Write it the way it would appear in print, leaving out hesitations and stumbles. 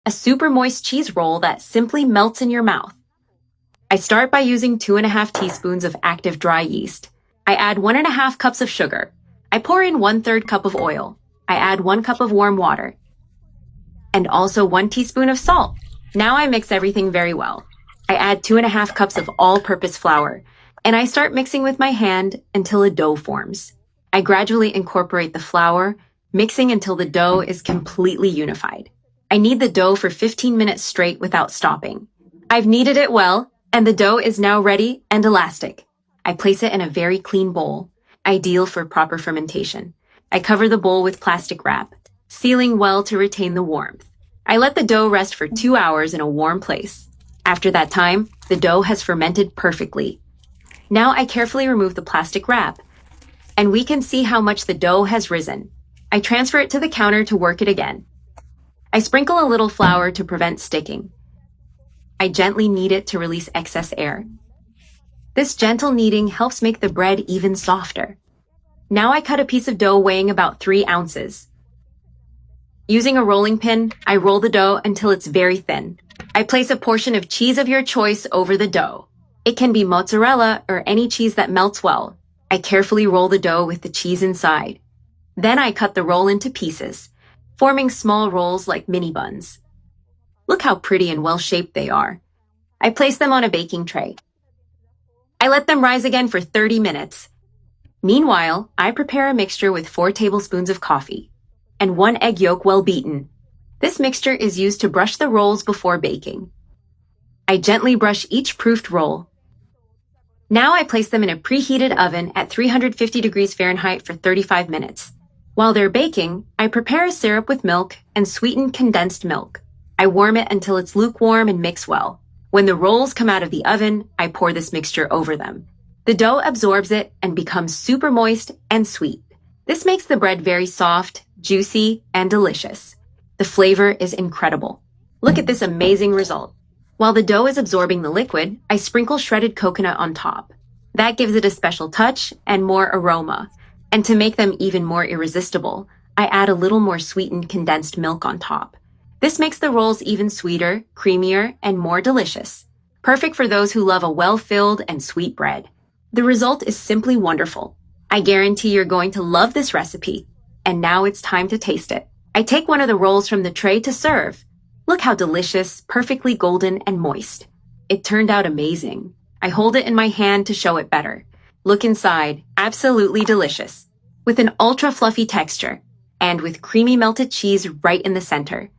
a super moist cheese roll that simply melts in your mouth. I start by using 2.5 teaspoons of active dry yeast. I add 1.5 cups of sugar. I pour in 1/3 cup of oil. I add 1 cup of warm water. And also 1 teaspoon of salt. Now I mix everything very well. I add 2.5 cups of all-purpose flour, and I start mixing with my hand until a dough forms. I gradually incorporate the flour, mixing until the dough is completely unified. I knead the dough for 15 minutes straight without stopping. I've kneaded it well, and the dough is now ready and elastic. I place it in a very clean bowl, ideal for proper fermentation. I cover the bowl with plastic wrap, sealing well to retain the warmth. I let the dough rest for 2 hours in a warm place. After that time, the dough has fermented perfectly. Now I carefully remove the plastic wrap, and we can see how much the dough has risen. I transfer it to the counter to work it again. I sprinkle a little flour to prevent sticking. I gently knead it to release excess air. This gentle kneading helps make the bread even softer. Now I cut a piece of dough weighing about 3 ounces. Using a rolling pin, I roll the dough until it's very thin. I place a portion of cheese of your choice over the dough. It can be mozzarella or any cheese that melts well. I carefully roll the dough with the cheese inside. Then I cut the roll into pieces, forming small rolls like mini buns. Look how pretty and well-shaped they are. I place them on a baking tray. I let them rise again for 30 minutes. Meanwhile, I prepare a mixture with 4 tablespoons of coffee and 1 egg yolk well beaten. This mixture is used to brush the rolls before baking. I gently brush each proofed roll. Now I place them in a preheated oven at 350 degrees Fahrenheit for 35 minutes. While they're baking, I prepare a syrup with milk and sweetened condensed milk. I warm it until it's lukewarm and mix well. When the rolls come out of the oven, I pour this mixture over them. The dough absorbs it and becomes super moist and sweet. This makes the bread very soft, juicy, and delicious. The flavor is incredible. Look at this amazing result. While the dough is absorbing the liquid, I sprinkle shredded coconut on top. That gives it a special touch and more aroma. And to make them even more irresistible, I add a little more sweetened condensed milk on top. This makes the rolls even sweeter, creamier, and more delicious. Perfect for those who love a well-filled and sweet bread. The result is simply wonderful. I guarantee you're going to love this recipe. And now it's time to taste it. I take one of the rolls from the tray to serve. Look how delicious, perfectly golden and moist. It turned out amazing. I hold it in my hand to show it better. Look inside, absolutely delicious. With an ultra fluffy texture, and with creamy melted cheese right in the center.